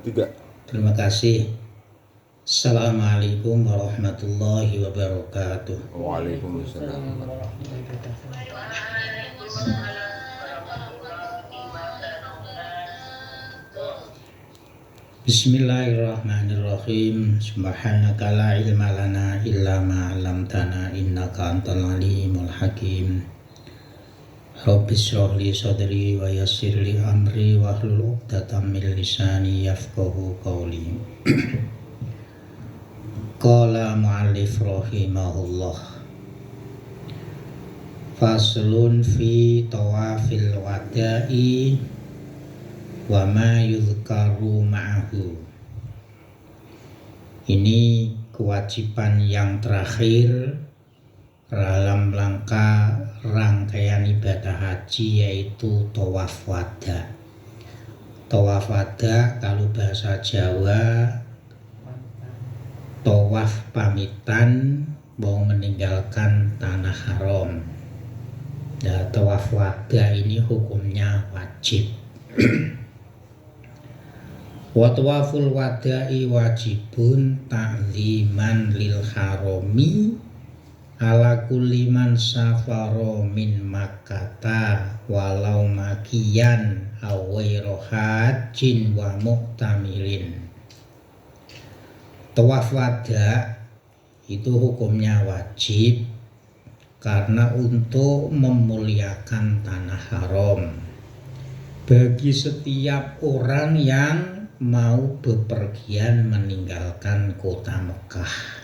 Tiga. Terima kasih. Assalamualaikum warahmatullahi wabarakatuh. Waalaikumsalam. Bismillahirrahmanirrahim. Subhanaka la ilma lana illa ma 'allamtana innaka antal alimul hakim. Rabbi shrah li sadri wa yassir li amri wahlul 'uqdatam min lisani yafqahu qawli. Qala mu'allif rahimahullah. Faslun fi tawafil wada'i wa ma yuzkaru ma'ahu. Ini kewajiban yang terakhir dalam rangkaian ibadah haji, yaitu tawaf wada. Tawaf wada kalau bahasa Jawa tawaf pamitan mau meninggalkan tanah haram. Nah, tawaf wada ini hukumnya wajib. Wa tawaful wada'i wajibun ta'ziman lil harami ala kulli man safaro min makkata walau makiyan aw ghairu hajjin wa mu'tamilin. Tawaf wada itu hukumnya wajib karena untuk memuliakan tanah haram bagi setiap orang yang mau bepergian meninggalkan kota Mekah.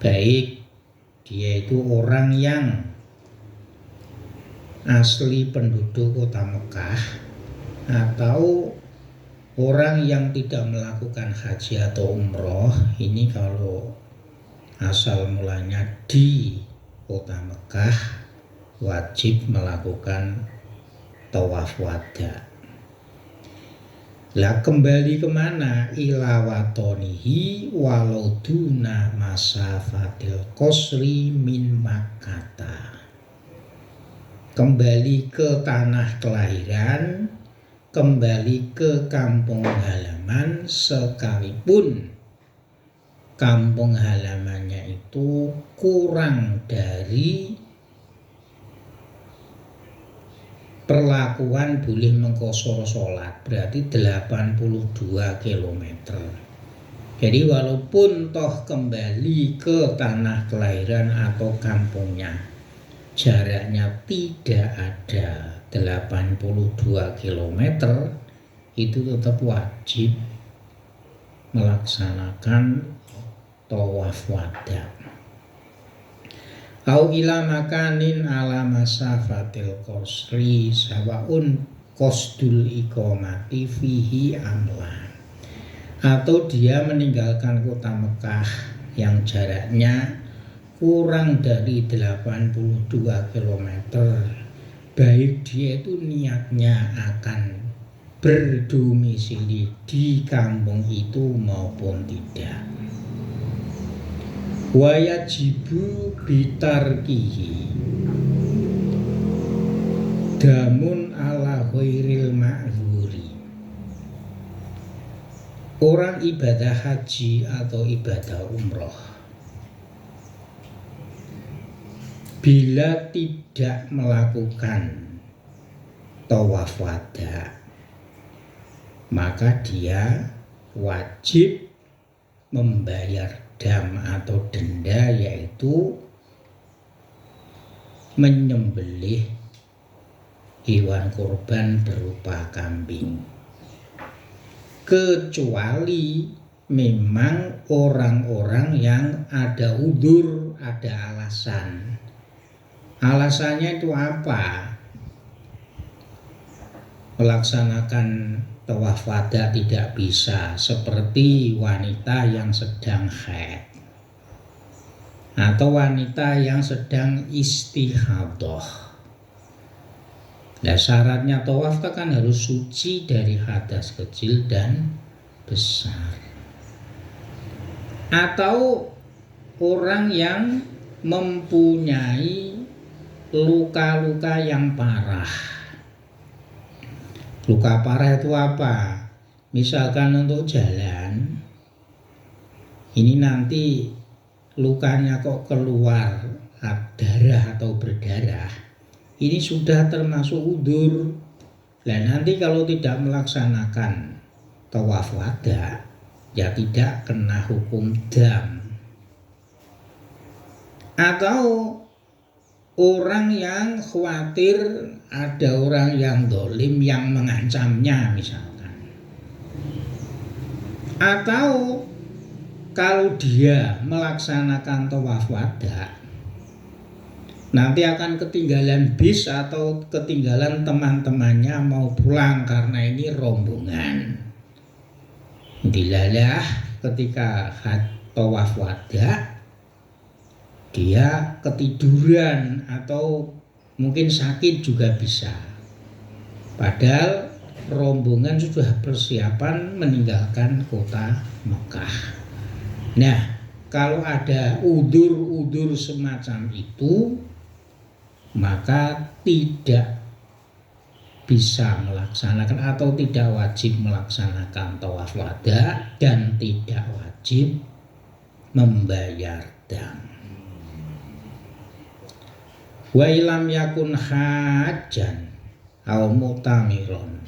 Baik dia itu orang yang asli penduduk kota Mekah atau orang yang tidak melakukan haji atau umroh. Ini kalau asal mulanya di kota Mekah wajib melakukan tawaf wada. Lah kembali kemana? Ila watonihi walau duna masafatil qasri min Makkata. Kembali ke tanah kelahiran, kembali ke kampung halaman, sekalipun kampung halamannya itu kurang dari perlakuan boleh mengqashar sholat, berarti 82 km. Jadi walaupun toh kembali ke tanah kelahiran atau kampungnya jaraknya tidak ada 82 km, itu tetap wajib melaksanakan tawaf wada. Au ila makanin ala masafatil qasri sawaun qasdul iqamati fihi amla. Atau dia meninggalkan kota Mekah yang jaraknya kurang dari 82 km, baik dia itu niatnya akan berdomisili di kampung itu maupun tidak. Wa yajibu bitarkihi damun ala ghairil ma'zuri. Orang ibadah haji atau ibadah umroh bila tidak melakukan tawaf wada, maka dia wajib membayar dam atau denda, yaitu menyembelih hewan kurban berupa kambing, kecuali memang orang-orang yang ada udzur, ada alasan. Alasannya itu apa? Melaksanakan tawaf wada tidak bisa, seperti wanita yang sedang haid atau wanita yang sedang istihadah. Nah, syaratnya tawaf kan harus suci dari hadas kecil dan besar. Atau orang yang mempunyai luka-luka yang parah. Luka parah itu apa? misalkan untuk jalan, ini nanti lukanya kok keluar darah atau berdarah, ini sudah termasuk udzur. Nah nanti kalau tidak melaksanakan tawaf wada, ya tidak kena hukum dam. Atau orang yang khawatir ada orang yang dolim yang mengancamnya misalkan. Atau kalau dia melaksanakan tawaf wada, nanti akan ketinggalan bis atau ketinggalan teman-temannya mau pulang karena ini rombongan. Dilalah ketika tawaf wada, dia ketiduran atau mungkin sakit juga bisa. Padahal rombongan sudah persiapan meninggalkan kota Mekah. Nah, kalau ada udzur-udzur semacam itu, maka tidak bisa melaksanakan atau tidak wajib melaksanakan tawaf wada dan tidak wajib membayar dam. Wa ilam yakun hajjan aw mutamiron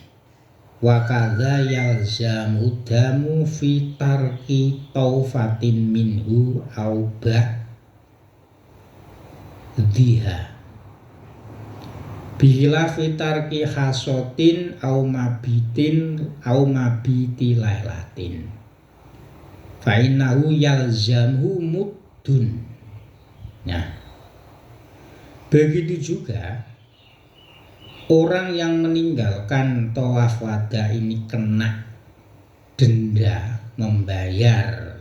wa kadza yalzamu damu fi tarki taufatin minhu aw ba'dhiha bila fi tarki hasotin aw mabitin aw mabiti lailatin fa innahu yalzamu muddun. Nah, begitu juga orang yang meninggalkan tawaf wada ini kena denda, membayar.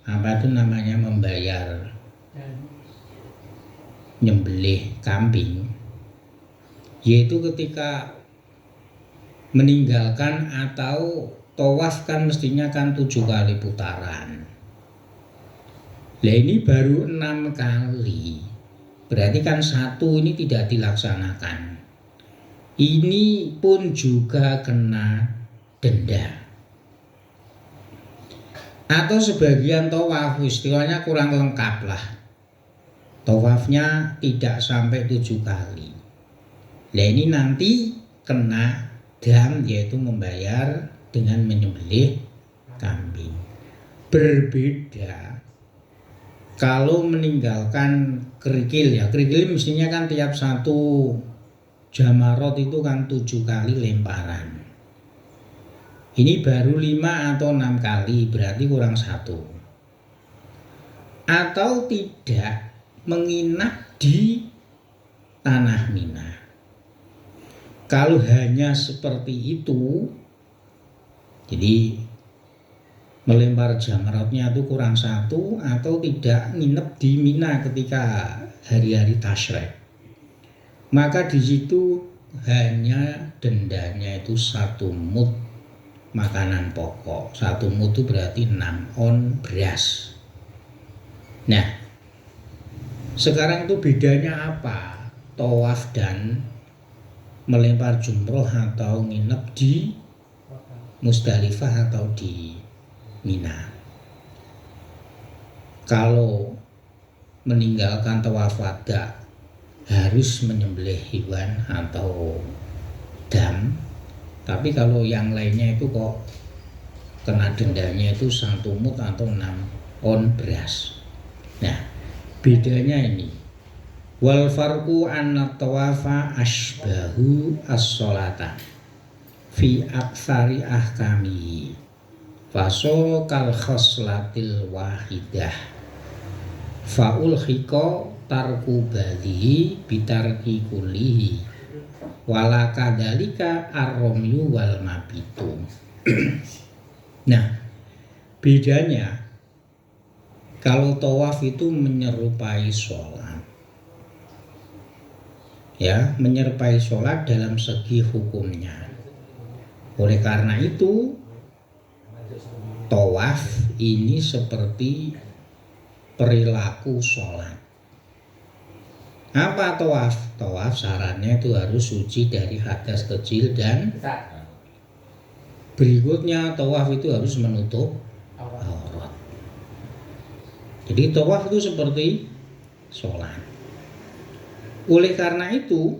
Apa itu namanya membayar? Nyembelih kambing. Yaitu ketika meninggalkan atau tawaf kan mestinya kan 7 kali putaran. Lah ini baru 6 kali. Berarti kan 1 ini tidak dilaksanakan. Ini pun juga kena denda. Atau sebagian tawaf istilahnya kurang lengkap lah. Tawafnya tidak sampai 7 kali. Nah ini nanti kena dam, yaitu membayar dengan menyembelih kambing. Berbeda kalau meninggalkan kerikil ya. Kerikil mestinya kan tiap 1 jamarot itu kan 7 kali lemparan. Ini baru 5 atau 6 kali, berarti kurang 1. Atau tidak menginap di tanah Mina. Kalau hanya seperti itu, jadi melempar jamarotnya itu kurang 1 atau tidak nginep di Mina ketika hari-hari tasyrik, maka di situ hanya dendanya itu 1 mud makanan pokok. 1 mud itu berarti 6 on beras. Nah, sekarang itu bedanya apa? Tawaf dan melempar jumroh atau nginep di Musdalifah atau di Mina. Kalau meninggalkan tawaf wada harus menyembelih hewan atau dam, tapi kalau yang lainnya itu kok kena dendanya itu 1 mud atau 6 on beras. Nah, bedanya ini. Wal farqu anna tawafa asbahu as-sholata fi aktsari ahkami faso kal khoslatil wahidah faul khiko tarku badihi bitarki kulihi wala kadalika ar-romyu wal mabitu. Nah, bedanya kalau tawaf itu menyerupai sholat, ya, menyerupai sholat dalam segi hukumnya. Oleh karena itu tawaf ini seperti perilaku sholat. Apa tawaf? Tawaf syaratnya itu harus suci dari hadas kecil dan Berikutnya tawaf itu harus menutup aurat. Jadi tawaf itu seperti sholat. Oleh karena itu,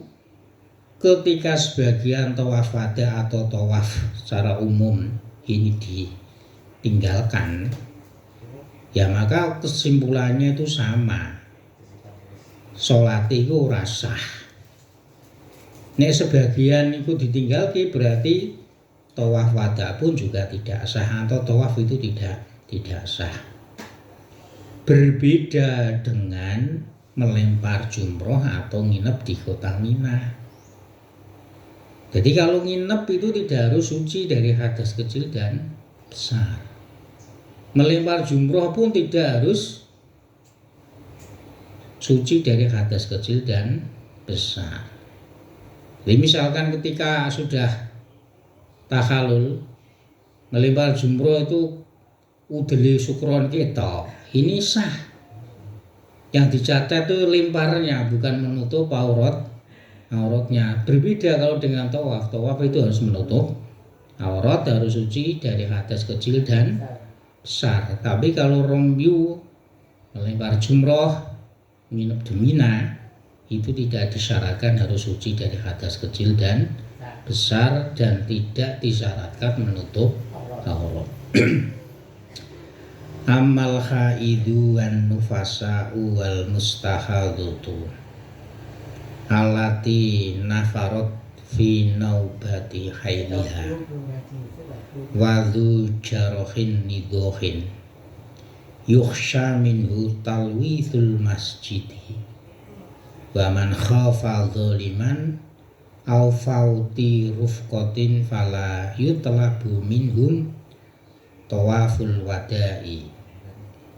ketika sebagian tawaf wada atau tawaf secara umum ini ditinggalkan, ya maka kesimpulannya itu sama. Sholat itu ora sah. Nek sebagian itu ditinggalkan berarti tawaf wada pun juga tidak sah atau tawaf itu tidak sah. Berbeda dengan melempar jumroh atau nginep di kota Mina. Jadi kalau nginep itu tidak harus suci dari hadas kecil dan besar. Melempar jumroh pun tidak harus suci dari hadas kecil dan besar. Jadi misalkan ketika sudah takhalul melempar jumroh itu udeli sukron kita, ini sah. Yang dicatat itu lemparnya, bukan menutup auratnya. Berbeda kalau dengan tawaf. Tawaf itu harus menutup aurat, harus suci dari hadas kecil dan besar. Tapi kalau romyu melempar jumroh nginep di Mina itu tidak disyaratkan harus suci dari hadas kecil dan besar dan tidak disyaratkan menutup aurat. Amal haidu wan nufasa'u wal mustahadatu allati nafarat fi naubati hailiha wa dhu jarahin nidohin yukhsha minhu talwithul masjidi wa man khafa zaliman aw fauti rufqatin fala yutlabu minhum tawaful wada'i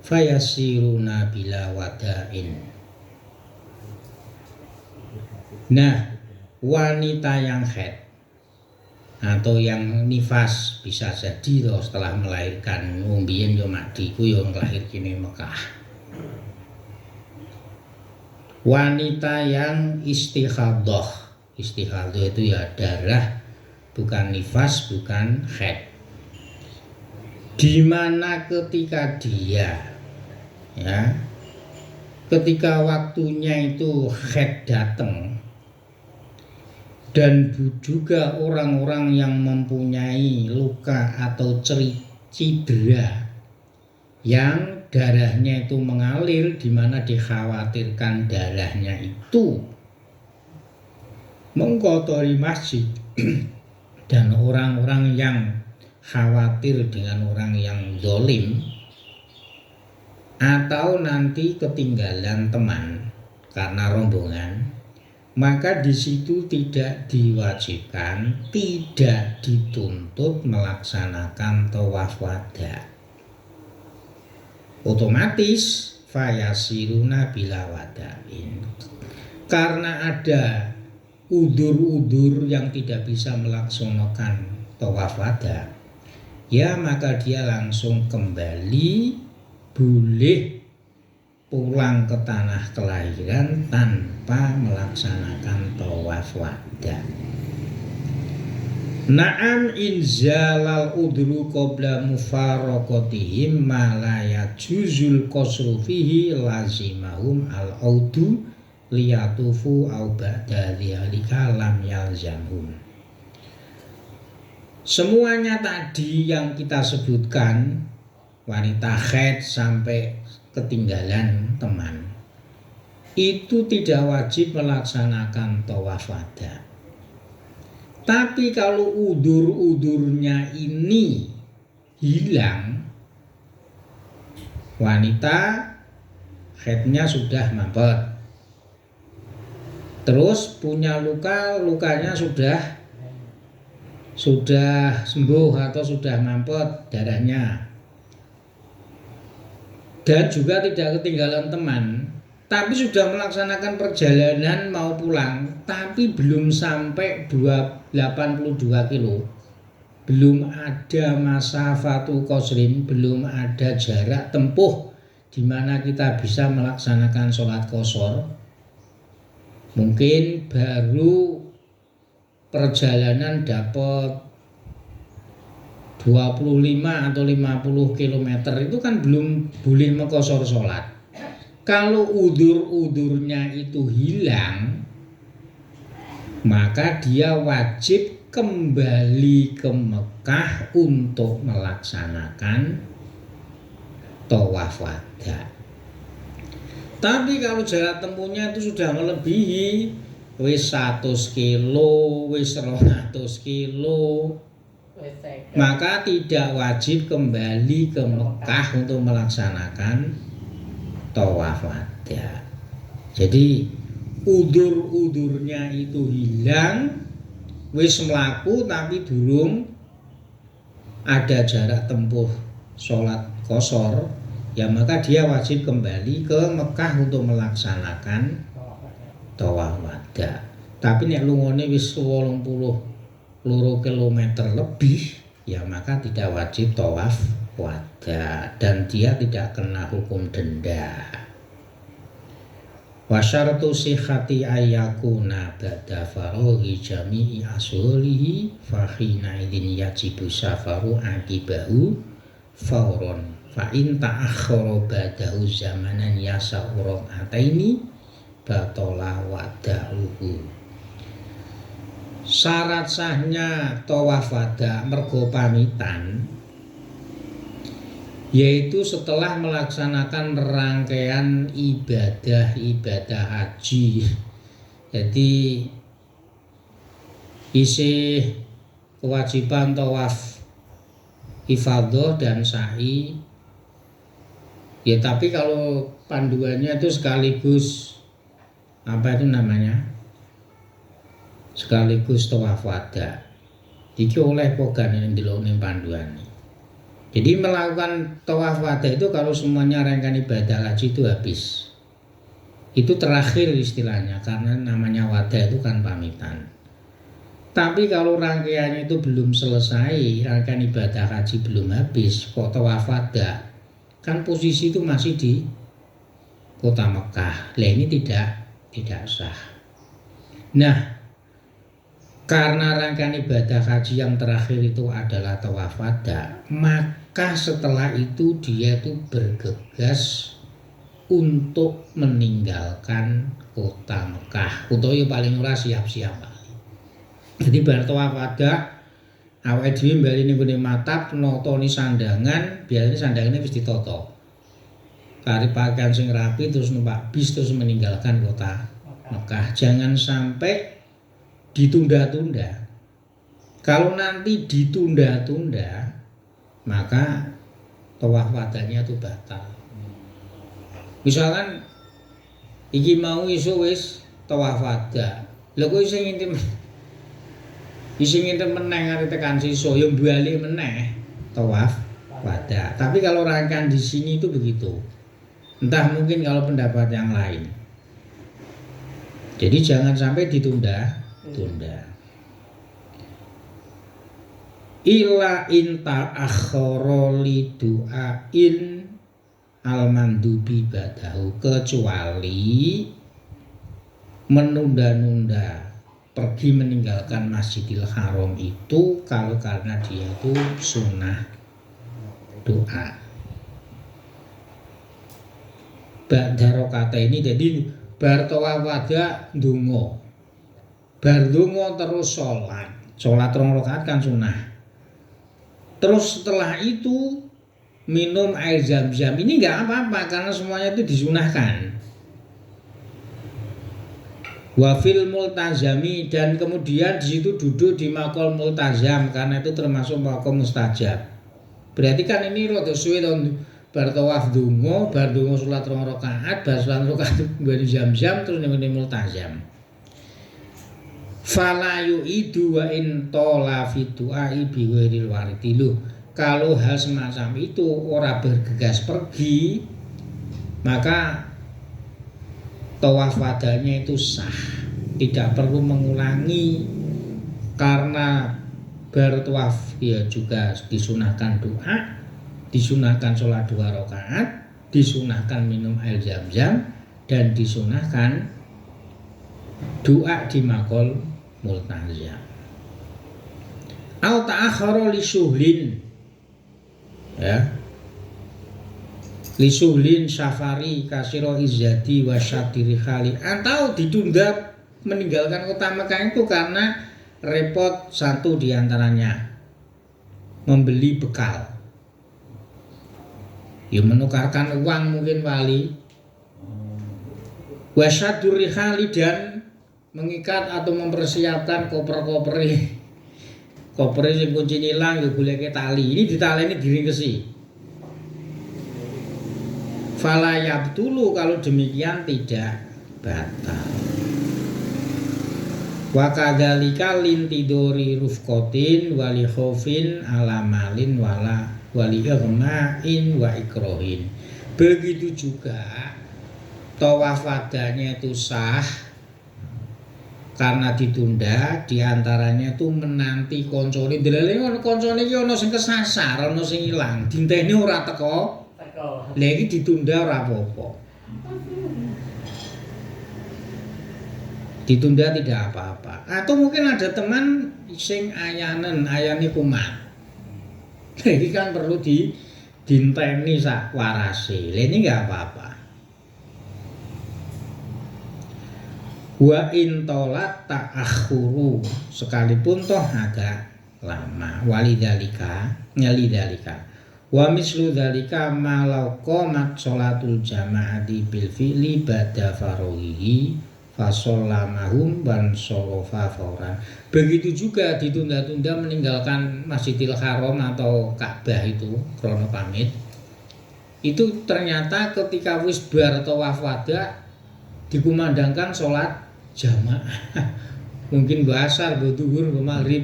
fayasiruna bila wada'in. Nah, wanita yang haid atau yang nifas bisa jadi loh setelah melahirkan, ngombiyen yo madiku yo nglahir kene Mekah. Wanita yang istikhadah itu ya darah, bukan nifas, bukan haid. Di mana ketika dia ketika waktunya itu haid datang, dan juga orang-orang yang mempunyai luka atau cedera yang darahnya itu mengalir, di mana dikhawatirkan darahnya itu mengkotori masjid dan orang-orang yang khawatir dengan orang yang zalim atau nanti ketinggalan teman karena rombongan, maka di situ tidak diwajibkan, tidak dituntut melaksanakan tawaf wada. Otomatis fayasiruna bila wadain. Karena ada udur-udur yang tidak bisa melaksanakan tawaf wada, ya maka dia langsung kembali, boleh pulang ke tanah kelahiran tanpa melaksanakan tawaf wada. Na'am inzalal udru qabla mufaraqatihim ma la yajuzul qasru fihi lazimahum al-audu liyatufu au ba'da dzalika lam yalzamhum. Semuanya tadi yang kita sebutkan, wanita haid sampai ketinggalan teman, itu tidak wajib melaksanakan tawaf wada. Tapi kalau udur-udurnya ini hilang, wanita haidnya sudah mampet, terus punya luka, lukanya sudah sembuh atau sudah mampet darahnya, dan juga tidak ketinggalan teman, tapi sudah melaksanakan perjalanan mau pulang, tapi belum sampai 82 kilo, belum ada masafatu qasrin, belum ada jarak tempuh di mana kita bisa melaksanakan sholat qashar. Mungkin baru perjalanan dapat 25 atau 50 km itu kan belum boleh mengqashar sholat. Kalau udzur-udzurnya itu hilang, maka dia wajib kembali ke Mekah untuk melaksanakan tawaf wada. Tapi kalau jarak tempuhnya itu sudah melebihi wis 100 kilo, wis 200 kilo, maka tidak wajib kembali ke Mekah untuk melaksanakan tawaf wada. Jadi udur-udurnya itu hilang, wis mlaku tapi durung ada jarak tempuh sholat qashar, ya maka dia wajib kembali ke Mekah untuk melaksanakan tawaf wada. Tapi nek lungone wis 82 km lebih, ya maka tidak wajib tawaf wada dan dia tidak kena hukum denda. Wa syartu sihhati ayyakuna ba'da faraghi jami'i ashurihi fa hina idzin yajibu safaru aqibahu fauron fa in ta'akhkhara ba'dahu zamanan yasa'u ataini batola wada'uhu. Syarat sahnya tawaf wada mergo pamitan yaitu setelah melaksanakan rangkaian ibadah haji. Jadi isi kewajiban tawaf ifadah dan sa'i ya, tapi kalau panduannya itu sekaligus apa itu namanya, sekaligus tawaf wada. Iki oleh pogan yang dilok ning panduan. Jadi melakukan tawaf wada itu kalau semuanya rangkaian ibadah haji itu habis, itu terakhir istilahnya, karena namanya wada itu kan pamitan. Tapi kalau rangkaiannya itu belum selesai, rangkaian ibadah haji belum habis, kok tawaf wada, kan posisi itu masih di kota Mekah. Lah ini tidak sah. Nah, karena rangkaian ibadah haji yang terakhir itu adalah tawaf wada, maka setelah itu dia itu bergegas untuk meninggalkan kota Mekah. Utawa paling ora siap-siap. Jadi bar tawaf wada awake dhewe bali ning gone matap notoni sandangan, biasanya sandangane wis ditata. Kari pakaian sing rapi terus numpak bis terus meninggalkan kota Mekah. Jangan sampai ditunda-tunda. Kalau nanti ditunda-tunda, maka tawaf wadanya itu batal. Misalkan iki mau iso wis tawaf wada, lha kok isih ngintip meneh nganti tekan sisa yo bali meneh tawaf wada. Tapi kalau rangkaian di sini itu begitu. Entah mungkin kalau pendapat yang lain. Jadi jangan sampai ditunda. Ila inta akhara li du'ain al-mandubi badahu, kecuali menunda-nunda pergi meninggalkan Masjidil Haram itu kalau karena dia itu sunnah doa. Ba'da rakaat ini jadi bar tawaf wada ndonga. Bar ndonga terus sholat 2 rakaat kan sunnah. Terus setelah itu minum air zam-zam. Ini enggak apa-apa karena semuanya itu disunahkan. Wafil multazami, dan kemudian di situ duduk di maqam multazam karena itu termasuk maqam mustajab. Berarti kan ini rada suwe to bar tawaf ndonga, bar ndonga salat 2 rakaat, bar salat rakaat bari zam-zam terus ning multazam. Fala yu'idu wa in tola fi du'ai bi ghairil waridi. Kalau hal semacam itu ora bergegas pergi, maka tawaf wadanya itu sah, tidak perlu mengulangi, karena bar tawaf ya juga disunahkan doa, disunahkan sholat 2 rakaat, disunahkan minum air zam-zam, dan disunahkan doa di maqam multazam. Au ta'akhkhara li syuhlin, ya. Lisuhlin safari kasiro izadi wasyadiri khali, atau ditunda meninggalkan kota Mekah itu karena repot satu diantaranya, membeli bekal, ya menukarkan uang mungkin wali, wasyadiri khali, dan mengikat atau mempersiapkan koper yang kunci hilang ya goleke tali, ini ditaleni diringkesi. Fala yabtulu, kalau demikian tidak batal. Wa kadzalika lintidori rufqatin wali khaufin ala malin wala wali igma'in wa ikrohin. Begitu juga tawaf wadahnya itu sah karena ditunda, diantaranya itu menanti koncone. Delele ono koncone iki ono sing kesasar, ono sing ilang, dinteni ora teko. Lah iki ditunda ora apa-apa. Ditunda tidak apa-apa. Atau mungkin ada teman sing ayane kumat. Lah iki kan perlu dinteni sak warase. Lah ini enggak apa-apa. Wa in tolat ta'akhuru, sekalipun toh agak lama, walidalika nyalidalika. Wa mislu dzalika ma law qamat sholatul jama'ati bil fi'li ba'da faraghihi fa shallamahum wan sharafa fauran. Begitu juga ditunda-tunda meninggalkan Masjidil Haram atau Ka'bah itu krono pamit. Itu ternyata ketika wis bar tawaf wada dikumandangkan sholat jamaah. Mungkin mbok asar, mbok zuhur, mbok maghrib.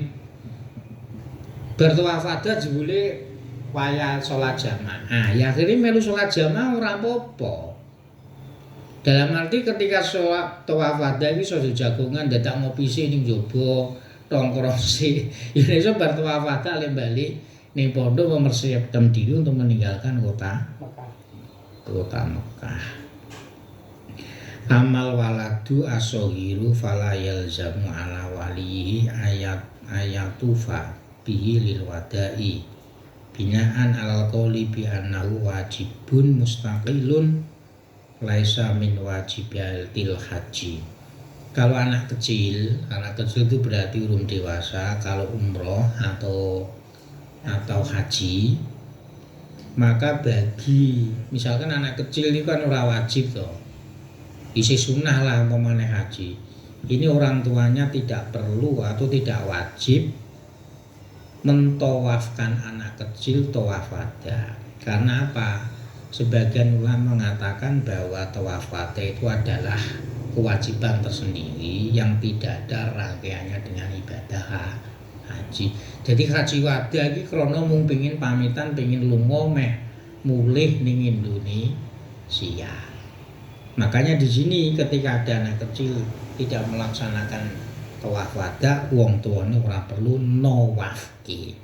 Bar tawaf wada jebule waya sholat jamaah, ya akhirnya melu sholat jamaah ora apa-apa. Dalam arti ketika sholat tawaf wada iki sojo jagongan dadak ngopi sih ning njaba tongkrong sih. Ya iso bar tawaf wada le bali ning pondok mempersiapkan diri untuk meninggalkan kota Mekah. Amal waladu asohiru fala yalzamu ala walihi ayatufa bihi lil wada'i binaan alal qawli bi annahu wajibun mustaqilun laisa min wajibatil haji. Kalau anak kecil itu berarti belum dewasa, kalau umroh atau haji, maka bagi misalkan anak kecil ini kan ora wajib toh, isi sunnah lah umpamane haji, ini orang tuanya tidak perlu atau tidak wajib mentawafkan anak kecil tawaf wada. Karena apa? Sebagian ulama mengatakan bahwa tawaf wada itu adalah kewajiban tersendiri yang tidak ada rangkaiannya dengan ibadah haji. Jadi haji wada iki krana mung pengin pamitan, pengin lunga meh mulih ning Indonesia. Makanya di sini ketika ada anak kecil tidak melaksanakan tawaf wada, wong tuane ora perlu nawafke.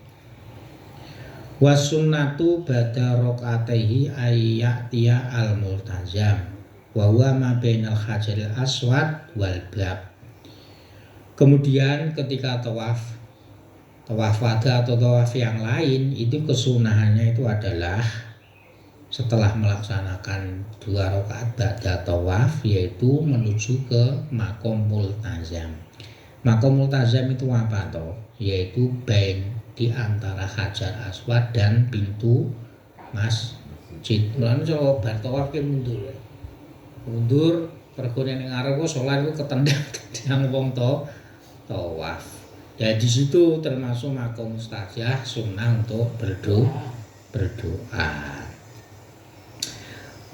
Wasunnatu ba'da rakaataihi ayyatiya al-multazam wa huwa ma bainal hajaril aswad wal bab. Kemudian ketika tawaf wada atau tawaf yang lain itu kesunahannya itu adalah setelah melaksanakan 2 rakaat ba'da tawaf, yaitu menuju ke makom multazam. Makom multazam itu apa toh? Yaitu bain di antara Hajar Aswad dan pintu masjid. Mulane coba bar tawaf ki mundur pergone ning ngarep kok salat ku ketendang wong tawaf. Ya di situ termasuk makom mustajah sunnah untuk berdoa.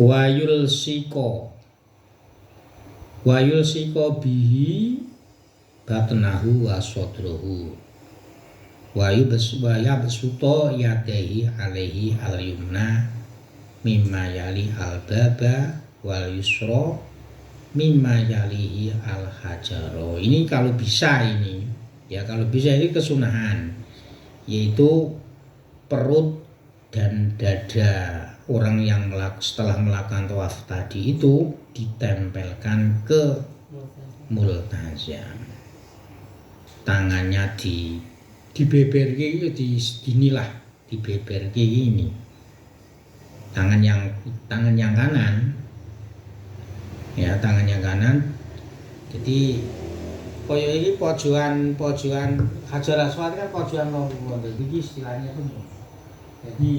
Wayul siko bihi batnahu wa sadruhu wa yabsuto yadehi alaihi al-yumna mimma yali al-baba wal yusra mimma yalihi al-hajaro. Ini kalau bisa ini, ya kalau bisa ini kesunahan, yaitu perut dan dada orang yang setelah melakukan tawaf tadi itu ditempelkan ke multazam. Tangannya di beber gitu, dinilah dibeberke ini. Tangan yang kanan, ya tangan yang kanan. Jadi kaya iki pojokan Hajar Aswad kan pojokan loro. Iki istilahnya itu. Jadi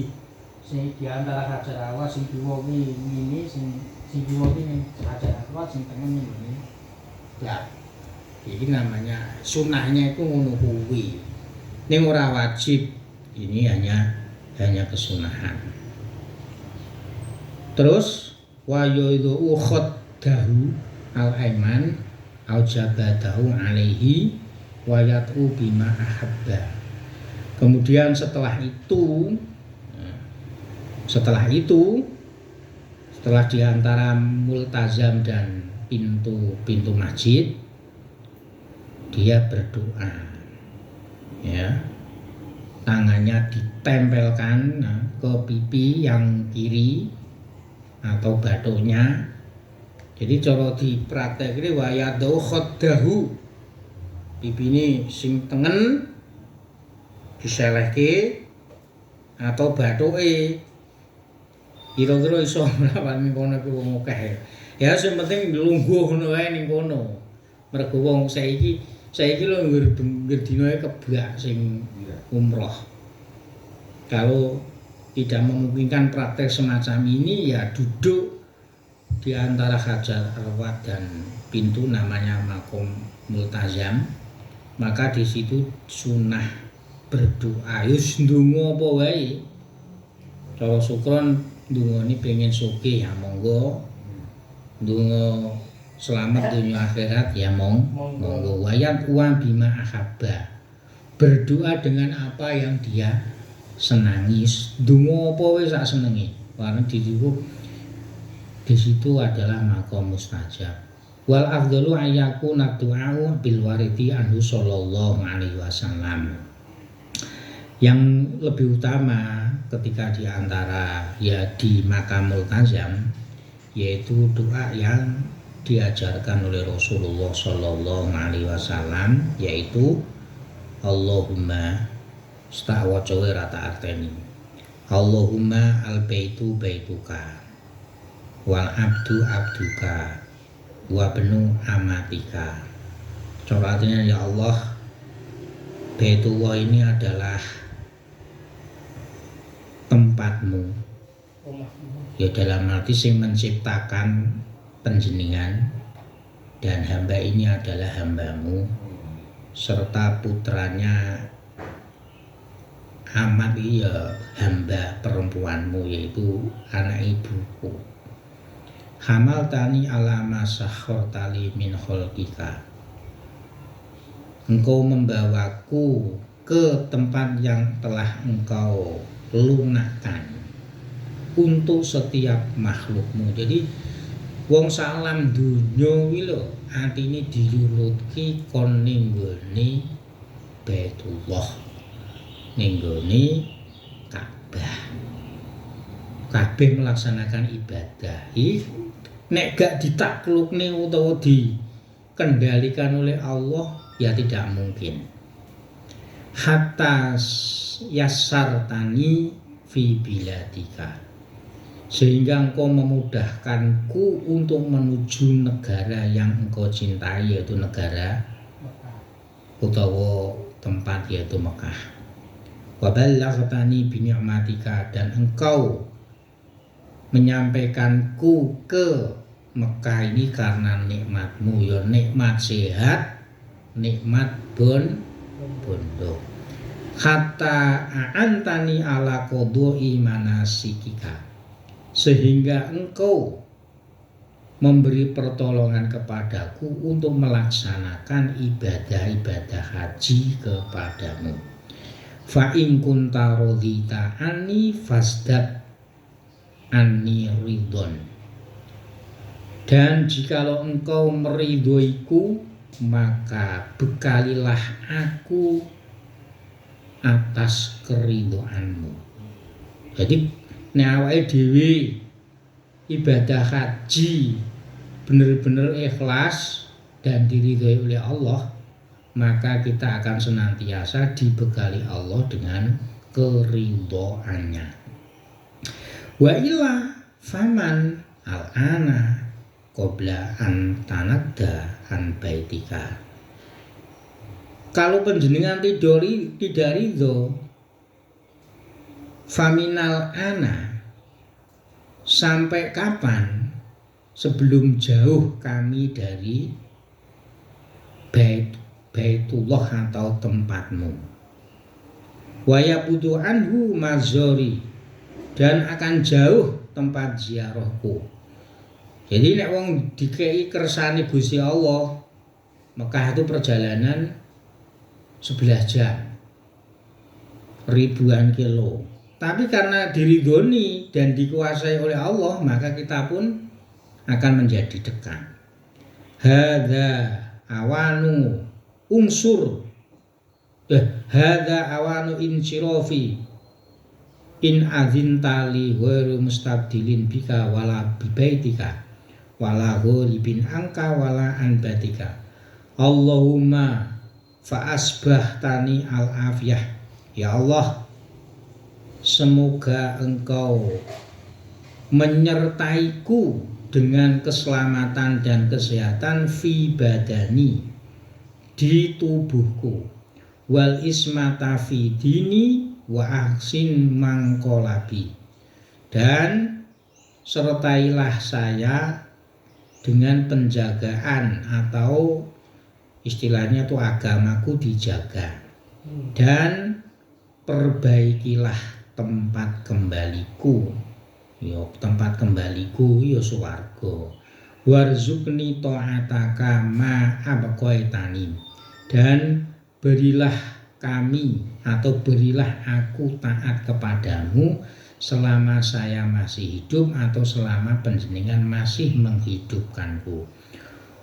sing di antara Hajar Aswad sing kiwa iki ngene, sing kiwa iki ning Hajar Aswad sing tengen ngene. Ya. Ini namanya sunahnya itu ngono kuwi. Ning ora wajib. Ini hanya kesunahan. Terus wa yudhu khaddahu al-aiman au jabatahu alaihi wa yat'u bima ahabba. Kemudian setelah di antara multazam dan pintu masjid dia berdoa, ya, tangannya ditempelkan ke pipi yang kiri atau batuknya. Jadi cara dipraktekne wa yadhu khaddahu, pipine sing tengen diselehke atau bathuke. Kira-kira iso mlawan ning kono ku wong akeh. Ya sing penting lungguh ngono wae ning kono. Mergo wong saiki lho ngger dinae kebak sing umroh. Kalau tidak memungkinkan praktek semacam ini, ya duduk di antara Hajar Aswad dan pintu namanya Maqam Multazam. Maka di situ sunah berdoa. Yus ndonga apa wae. Cara Sukron ndongane pengen sugih ya monggo. Ndonga selamat dunia akhirat ya monggo. Wayat wa bima ahabba. Berdoa dengan apa yang dia senangi. Ndonga apa wae sak senenge. Karena di situ adalah maqam mustajab. Wal afdalu ayyakuna du'a'u bil waridi anhu sallallahu alaihi wasallam. Yang lebih utama ketika di antara ya di Maqam Multazam yaitu doa yang diajarkan oleh Rasulullah sallallahu alaihi wasallam, yaitu Allahumma stawacawe rata arteni. Allahumma al baitu baituka wal abdu abduka wa benu amatika. Cara artinya, ya Allah, Baitullah ini adalah tempatmu, ya dalam arti sing menciptakan panjenengan, dan hamba ini adalah hambamu serta putranya amat ya hamba perempuanmu, yaitu anak ibuku. Hamal tani alama sahor tali min kholkika. Engkau membawaku ke tempat yang telah engkau lunakkan untuk setiap makhlukmu. Jadi wong salam dunya kuwi lho atine dilulutke kon ning nggone Baitullah, ning nggone Ka'bah. Kabeh melaksanakan ibadah. Nek gak ditaklukne utawa dikendalikan oleh Allah, ya tidak mungkin. Hatta yassartani fi biladika, sehingga engkau memudahkanku untuk menuju negara yang engkau cintai, yaitu negara utawa tempat yaitu Mekah. Wa ballaghtani bi ni'matika, dan engkau menyampaikanku ke Mekah ini karena nikmatmu, ya nikmat sehat, nikmat bondo. Hatta a'antani ala qodoi manasikika, sehingga engkau memberi pertolongan kepadaku untuk melaksanakan ibadah-ibadah haji kepadamu. Fa in kunta radita anni fasdad anni ridon, dan jikalau engkau meridhoiku, maka bekalilah aku atas keridhoanmu. Jadi nek awake dhewe ibadah haji bener-bener ikhlas dan diridhoi oleh Allah, maka kita akan senantiasa dibekali Allah dengan keridhaannya. Wa illa faman al-ana qabla an tanadda an baitika. Kalau panjenengan tidak ridho, faminal ana, sampai kapan? Sebelum jauh kami dari Baitullah atau tempatmu. Wa yabudu anhu mazori, dan akan jauh tempat ziarahku. Jadi nek wong dikei kersane Gusti Allah, Mekah itu perjalanan 11 jam, ribuan kilo. Tapi karena diridhoni dan dikuasai oleh Allah, maka kita pun akan menjadi dekat. Hadza awanu unsur, hadza awanu insirofi in azintali ghairu mustabdilin bika wala bibaitika wala ghalibin angka wala anbatika. Allahumma fa asbahtani al-afiyah. Ya Allah, semoga engkau menyertaiku dengan keselamatan dan kesehatan fi badani, di tubuhku, wal ismata fi dini wa ahsin mangkolabi, dan sertailah saya dengan penjagaan atau istilahnya itu agamaku dijaga, dan perbaikilah tempat kembaliku. Yo tempat kembaliku yo swarga. Warzuqni ta'ataka ma abqaitani, dan berilah kami atau berilah aku taat kepadamu selama saya masih hidup atau selama panjenengan masih menghidupkanku.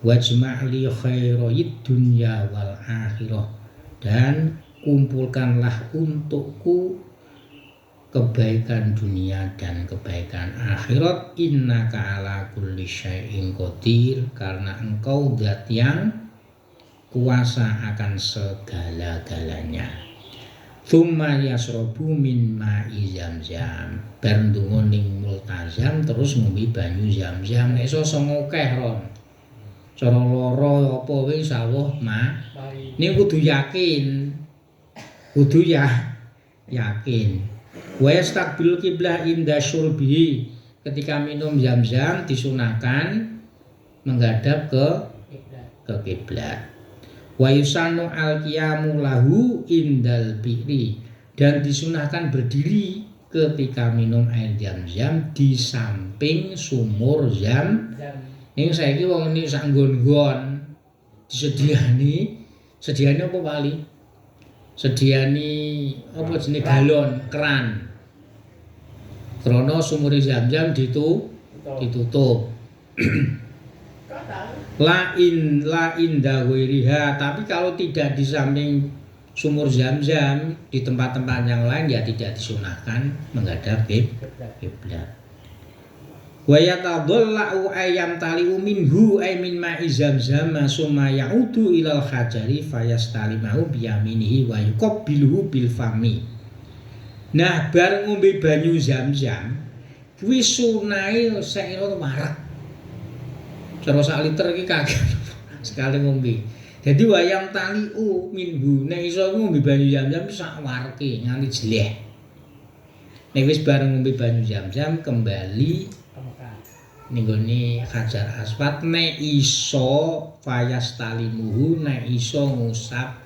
Wajma'li khairoid dunya wal akhirah, dan kumpulkanlah untukku kebaikan dunia dan kebaikan akhirat. Innaka ala kulli syai'in qadir, karena engkau zat yang kuasa akan segala-galanya. Tsumma yasrobu min ma'i zamzam, bar ndonga ning multazam terus ngombe banyu zamzam. Nek iso ngokeh ron, cara lara apa wis sawuh ini kudu yakin, yakin. Wa yastaqbil qiblah inda syurbihi, ketika minum zam-zam disunahkan menghadap ke kiblat. Wa yusannu al-qiyamu lahu indal bi'ri, dan disunahkan berdiri ketika minum air zam-zam di samping sumur zam. Ning saiki wong ini sak nggon-nggon disediani apa wali? Sediani apa jenis galon, keran. Krana sumur zam-zam ditutup. La inda ghairiha, tapi kalau tidak di samping sumur zam-zam di tempat-tempat yang lain ya tidak disunahkan menghadap kiblat. Wa yatadallau ayyam tali'u minhu ay min ma'i zamzam summa ya'udu ilal hajari fayastalimahu biyaminihi wa yuqabbiluhu bil fami. Nah, bar ngombe banyu zam-zam kuwi sunahe sekira warak. Cara sak liter iki kaget sekali ngombe. Jadi wayang tali'u minhu, nek iso ngombe banyu zam-zam sak wareke nganti jeleh. Nek wis bar ngombe banyu zam-zam kembali ninggone Hajar Aswad, nek iso fayastalimuhu, nek iso ngusap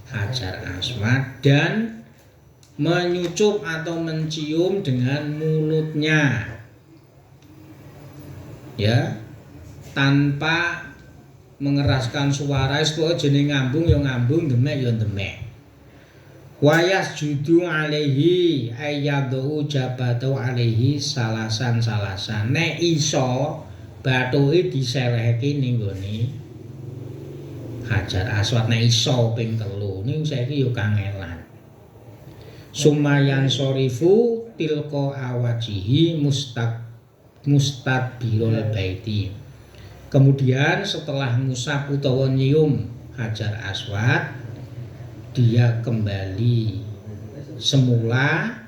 Hajar Aswad dan menyucup atau mencium dengan mulutnya, ya, tanpa mengeraskan suara. Pokoke jeneng ngambung ya ngambung, demek ya demek. Wayas judu alaihi ayyadu jabatu alaihi salasan. Nek iso bathuke diselehke ning gone Hajar Aswad, nek iso ping 3. Ning saiki yo kangelan. Sumayan sorifu tilqa awajihi mustadbirul baiti. Kemudian setelah ngusap utawa nyium Hajar Aswad, dia kembali semula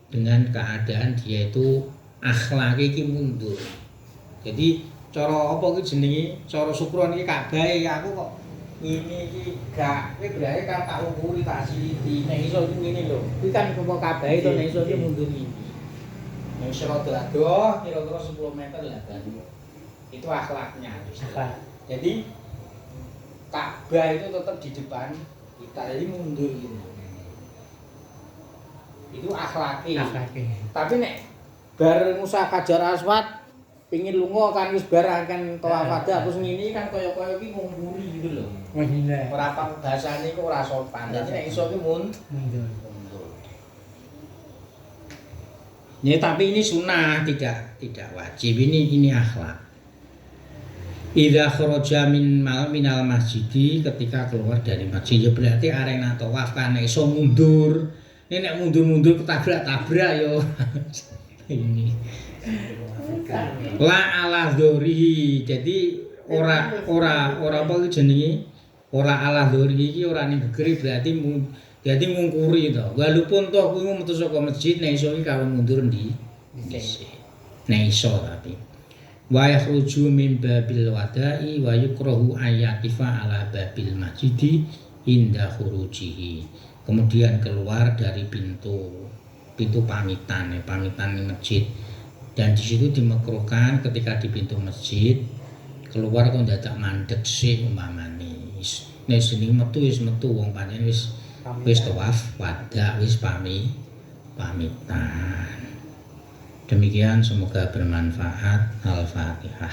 dengan keadaan dia itu akhlake iki mundur. Jadi cara apa iki jenenge? Cara syukron iki kabahe aku kok ngene iki gak kowe berarti kan tak ukuri tak siliti. Nek iso iki ngene lho. Kuwi kan apa kabahe to nek iso iki mundur iki. Nek iso rada kira-kira 10 meter lah kan. Itu akhlaknya. Akhlak. Jadi Ka'bah itu tetap di depan kita, jadi mundur gitu. Itu akhlaki. Tapi nek bar Musa Hajar Aswad pingin lunga kan wis bar kan tawaf ada terus ngene kan kaya-kaya iki ngungkuri gitu lho. Ora apa bahasane kok ora sopan. Dadi nek iso ki mundur. Ya tapi ini sunnah, tidak wajib. Ini akhlak. Idza kharaja minal masjidi, ketika keluar dari masjid ya berarti arena tawaf kan iso mundur. Ini nek mundur-mundur ketabrak-tabrak yo. Ini. La ala dzurihi. Jadi ora apa jenenge? Ora ala dzurihi iki ora ning gegeri berarti jadi ngungkuri to. Walaupun toh kuwi metu saka masjid nek iso iki karo mundur ndi? Nek iso tapi wa yakhruju min babil wada'i wa yukrahu ayatifa ala babil masjidi inda khurujihi. Kemudian keluar dari pintu pamitan di masjid, dan di situ dimakruhkan ketika di pintu masjid keluar kok dadak mandek sih umpamane nek sini metu wong pancen wis tawaf wada wis pamitan. Demikian, semoga bermanfaat. Al-Fatihah.